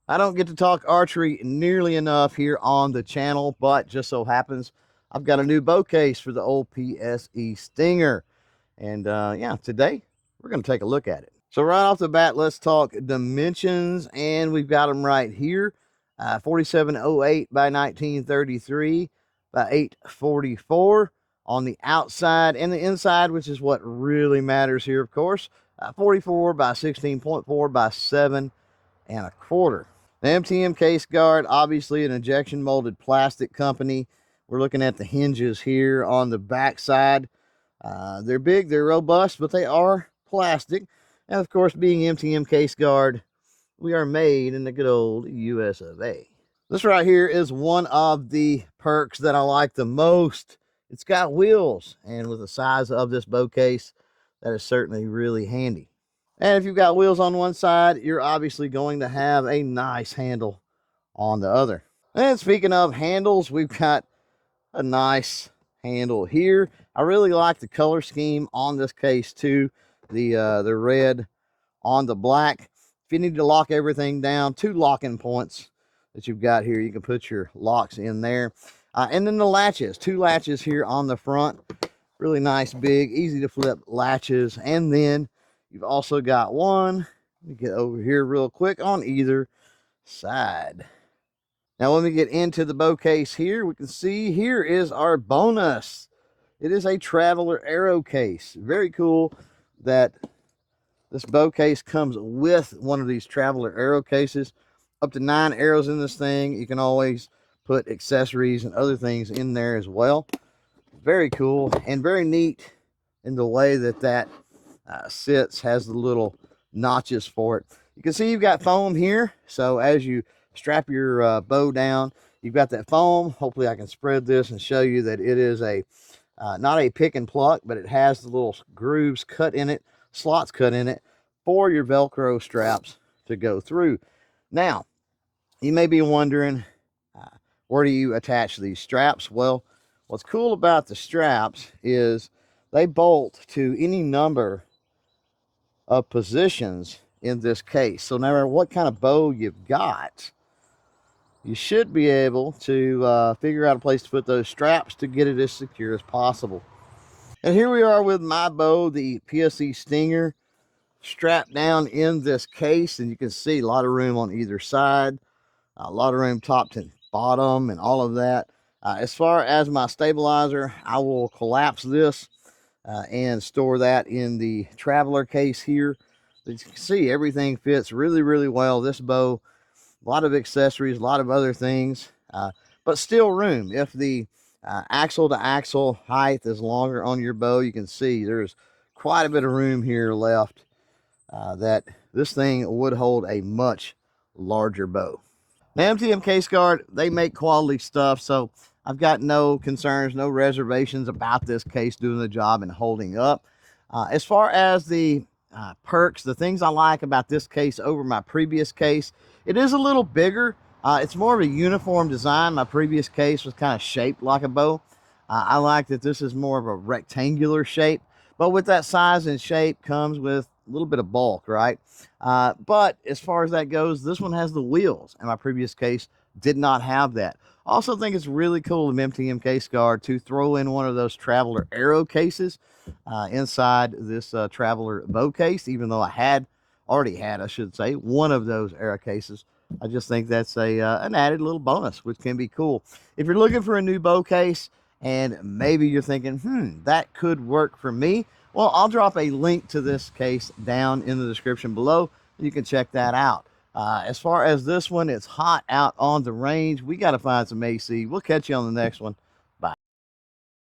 I don't get to talk archery nearly enough here on the channel, but just so happens I've got a new bow case for the old PSA Stinger. And yeah, today we're going to take a look at it. So right off the bat, let's talk dimensions, and we've got them right here. 4708 by 1933 by 844 on the outside, and the inside, which is what really matters here, of course. 44 by 16.4 by 7 and a quarter. The MTM Case-Gard, obviously an injection molded plastic company. We're looking at the hinges here on the back side. They're big, they're robust, but they are plastic. And of course, being MTM Case-Gard, we are made in the good old US of A. This right here is one of the perks that I like the most. It's got wheels, and with the size of this bow case, that is certainly really handy. And if you've got wheels on one side, you're obviously going to have a nice handle on the other. And speaking of handles, we've got a nice handle here. I really like the color scheme on this case too. The red on the black. If you need to lock everything down, 2 locking points that you've got here. You can put your locks in there. And then the latches, 2 latches here on the front. Really nice, big, easy to flip latches. And then you've also got one. Let me get over here real quick on either side. Now, when we get into the bow case here, we can see here is our bonus. It is a Traveler arrow case. Very cool that this bow case comes with one of these Traveler arrow cases. Up to 9 arrows in this thing. You can always put accessories and other things in there as well. Very cool and very neat in the way that sits, has the little notches for it. You can see you've got foam here, so as you strap your bow down, you've got that foam. Hopefully I can spread this and show you that it is a not a pick and pluck, but it has the little grooves cut in it, slots cut in it for your Velcro straps to go through. Now, you may be wondering, where do you attach these straps? Well, what's cool about the straps is they bolt to any number of positions in this case. So no matter what kind of bow you've got, you should be able to figure out a place to put those straps to get it as secure as possible. And here we are with my bow, the PSA Stinger, strapped down in this case, and you can see a lot of room on either side, a lot of room top to bottom and all of that. As far as my stabilizer, I will collapse this and store that in the Traveler case here. As you can see, everything fits really, really well. This bow, a lot of accessories, a lot of other things, but still room. If the axle to axle height is longer on your bow, you can see there's quite a bit of room here left that this thing would hold a much larger bow. Now, MTM Case-Gard, they make quality stuff, so I've got no concerns, no reservations about this case doing the job and holding up. As far as the perks, the things I like about this case over my previous case, it is a little bigger. It's more of a uniform design. My previous case was kind of shaped like a bow. I like that this is more of a rectangular shape, but with that size and shape comes with a little bit of bulk, right? But as far as that goes, this one has the wheels, and my previous case did not have that. I also think it's really cool of MTM Case-Gard to throw in one of those Traveler arrow cases inside this Traveler bow case, even though I already had, I should say, one of those arrow cases. I just think that's an added little bonus, which can be cool. If you're looking for a new bow case and maybe you're thinking, that could work for me, well, I'll drop a link to this case down in the description below. You can check that out. As far as this one, it's hot out on the range. We got to find some AC. We'll catch you on the next one.